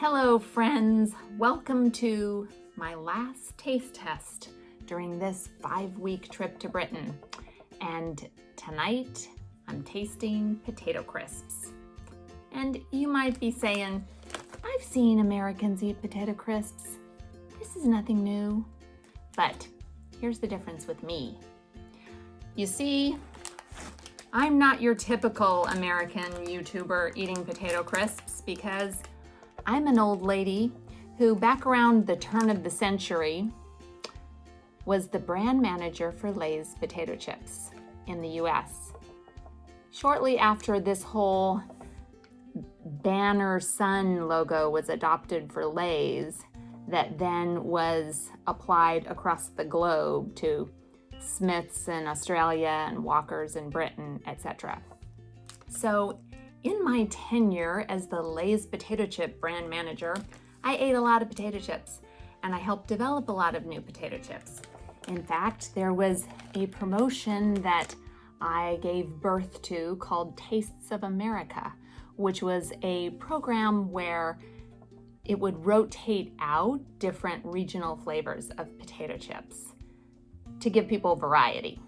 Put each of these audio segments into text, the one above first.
Hello friends, welcome to my last taste test during this 5-week trip to Britain. And tonight I'm tasting potato crisps. And you might be saying, I've seen Americans eat potato crisps. This is nothing new. But here's the difference with me. You see, I'm not your typical American YouTuber eating potato crisps because I'm an old lady who back around the turn of the century was the brand manager for Lay's potato chips in the US. Shortly after this whole banner sun logo was adopted for Lay's, that then was applied across the globe to Smiths in Australia and Walkers in Britain, etc. So in my tenure as the Lay's potato chip brand manager, I ate a lot of potato chips and I helped develop a lot of new potato chips. In fact, there was a promotion that I gave birth to called Tastes of America, which was a program where it would rotate out different regional flavors of potato chips to give people variety.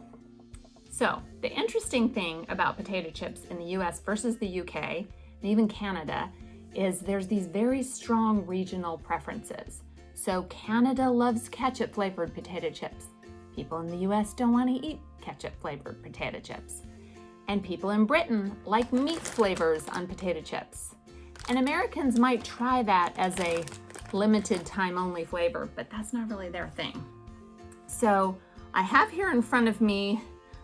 So the interesting thing about potato chips in the US versus the UK and even Canada is there's these very strong regional preferences. So Canada loves ketchup flavored potato chips. People in the US don't want to eat ketchup flavored potato chips. And people in Britain like meat flavors on potato chips. And Americans might try that as a limited time only flavor, but that's not really their thing. So I have here in front of me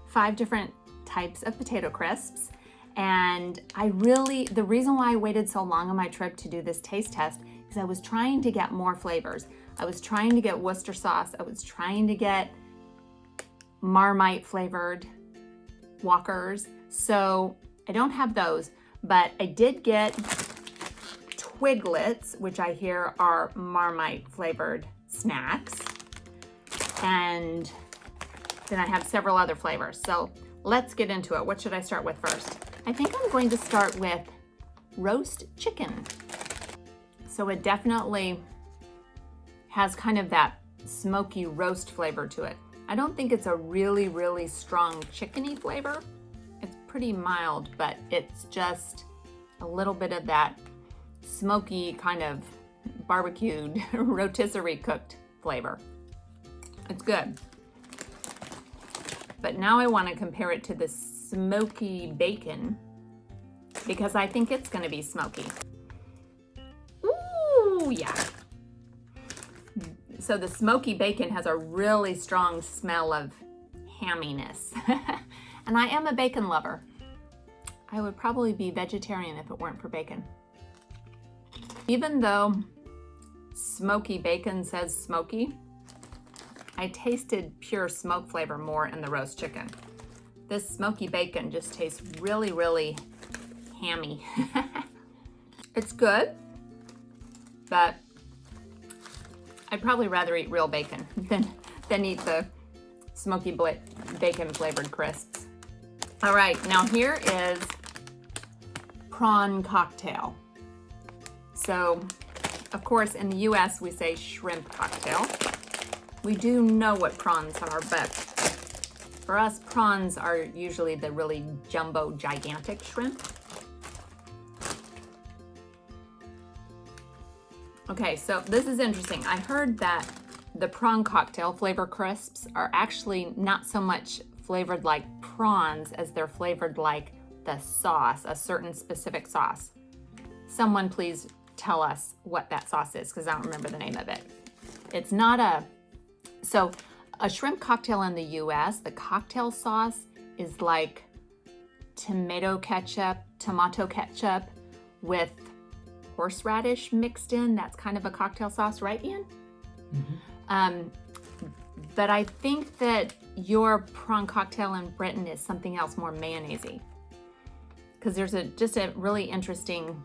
5 different types of potato crisps. And the reason why I waited so long on my trip to do this taste test is I was trying to get more flavors. I was trying to get Worcester sauce. I was trying to get Marmite flavored Walkers. So I don't have those, but I did get Twiglets, which I hear are Marmite flavored snacks. And then I have several other flavors. So let's get into it. What should I start with first? I think I'm going to start with roast chicken. So it definitely has kind of that smoky roast flavor to it. I don't think it's a really, really strong chickeny flavor. It's pretty mild, but it's just a little bit of that smoky kind of barbecued rotisserie cooked flavor. It's good. But now I want to compare it to the smoky bacon because I think it's going to be smoky. Ooh, yeah. So the smoky bacon has a really strong smell of hamminess. And I am a bacon lover. I would probably be vegetarian if it weren't for bacon. Even though smoky bacon says smoky, I tasted pure smoke flavor more in the roast chicken. This smoky bacon just tastes really, really hammy. It's good, but I'd probably rather eat real bacon than eat the smoky bacon flavored crisps. All right, now here is prawn cocktail. So, of course, in the US we say shrimp cocktail. We do know what prawns are, but for us, prawns are usually the really jumbo, gigantic shrimp. Okay, so this is interesting. I heard that the prawn cocktail flavor crisps are actually not so much flavored like prawns as they're flavored like the sauce, a certain specific sauce. Someone please tell us what that sauce is because I don't remember the name of it. It's not So a shrimp cocktail in the US, the cocktail sauce is like tomato ketchup with horseradish mixed in. That's kind of a cocktail sauce, right, Ian? Mm-hmm. But I think that your prawn cocktail in Britain is something else, more mayonnaise-y. Because there's just a really interesting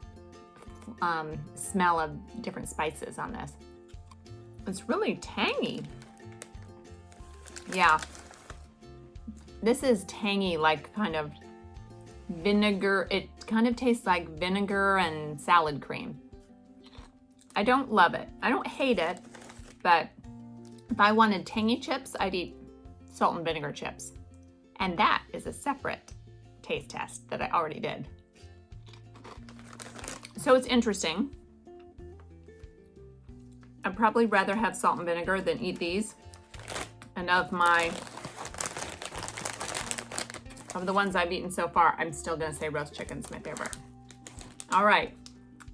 smell of different spices on this. It's really tangy. Yeah, this is tangy, like kind of vinegar. It kind of tastes like vinegar and salad cream. I don't love it. I don't hate it, but if I wanted tangy chips, I'd eat salt and vinegar chips. And that is a separate taste test that I already did. So it's interesting. I'd probably rather have salt and vinegar than eat these. And of the ones I've eaten so far, I'm still gonna say roast chicken's my favorite. All right,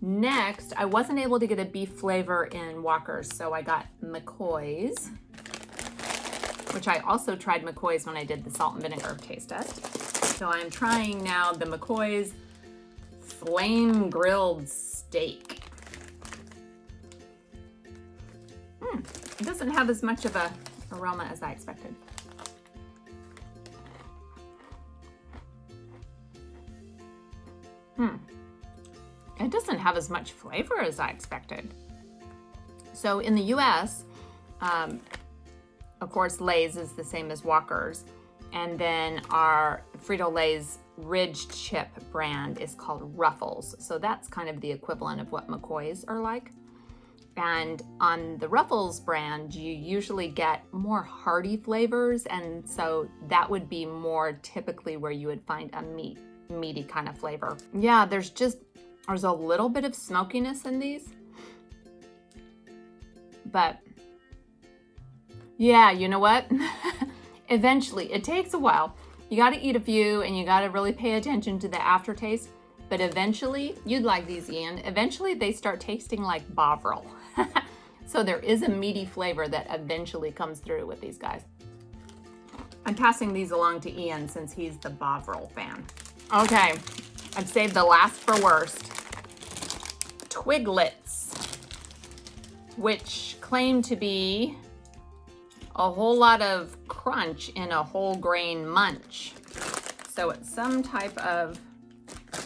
next, I wasn't able to get a beef flavor in Walker's, so I got McCoy's, which I also tried McCoy's when I did the salt and vinegar taste test. So I'm trying now the McCoy's flame grilled steak. It doesn't have as much of a aroma as I expected. It doesn't have as much flavor as I expected. So in the US, of course, Lay's is the same as Walker's. And then our Frito-Lay's Ridged Chip brand is called Ruffles. So that's kind of the equivalent of what McCoy's are like. And on the Ruffles brand, you usually get more hearty flavors. And so that would be more typically where you would find a meaty kind of flavor. Yeah, there's a little bit of smokiness in these. But yeah, you know what? Eventually, it takes a while. You got to eat a few and you got to really pay attention to the aftertaste. But eventually, you'd like these, Ian. Eventually, they start tasting like Bovril. So there is a meaty flavor that eventually comes through with these guys. I'm passing these along to Ian since he's the Bovril fan. Okay, I've saved the last for worst. Twiglets, which claim to be a whole lot of crunch in a whole grain munch. So it's some type of,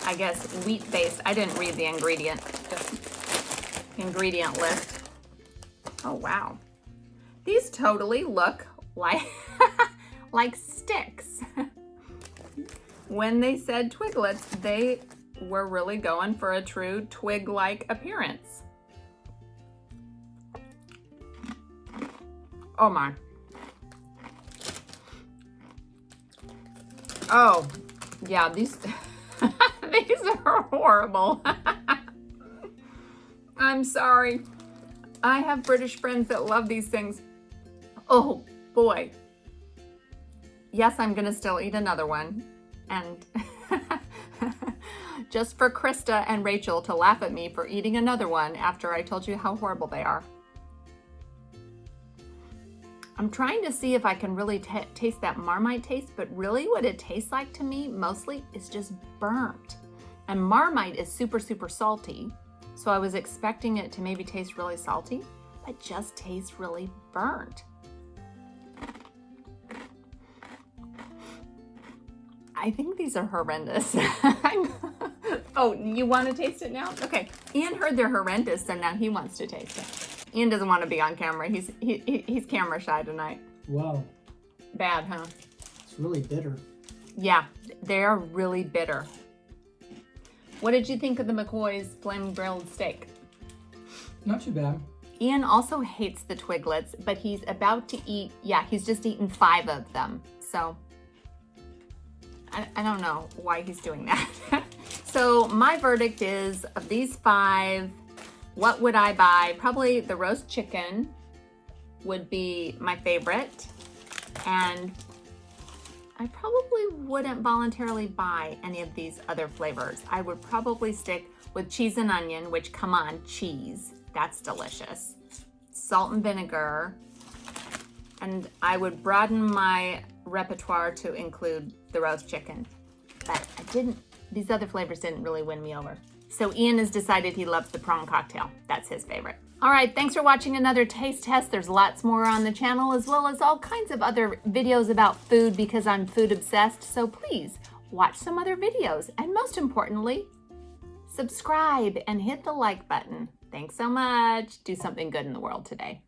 I guess, wheat-based. I didn't read the ingredient list. Oh, wow. These totally look like, like sticks. When they said Twiglets, they were really going for a true twig-like appearance. Oh my. Oh, yeah, these are horrible. I'm sorry. I have British friends that love these things. Oh boy. Yes, I'm gonna still eat another one. And just for Krista and Rachel to laugh at me for eating another one after I told you how horrible they are. I'm trying to see if I can really taste that Marmite taste, but really what it tastes like to me mostly is just burnt. And Marmite is super, super salty. So I was expecting it to maybe taste really salty, but just tastes really burnt. I think these are horrendous. Oh, you want to taste it now? Okay. Ian heard they're horrendous, so now he wants to taste it. Ian doesn't want to be on camera. He's camera shy tonight. Wow. Bad, huh? It's really bitter. Yeah, they're really bitter. What did you think of the McCoy's flame grilled steak? Not too bad. Ian also hates the Twiglets, but he's about to eat, he's just eaten 5 of them. So I don't know why he's doing that. So my verdict is, of these 5, what would I buy? Probably the roast chicken would be my favorite. And I probably wouldn't voluntarily buy any of these other flavors. I would probably stick with cheese and onion, which, come on, cheese, that's delicious. Salt and vinegar. And I would broaden my repertoire to include the roast chicken. But these other flavors didn't really win me over. So Ian has decided he loves the prawn cocktail. That's his favorite. All right, thanks for watching another taste test. There's lots more on the channel, as well as all kinds of other videos about food, because I'm food obsessed. So please watch some other videos. And most importantly, subscribe and hit the like button. Thanks so much. Do something good in the world today.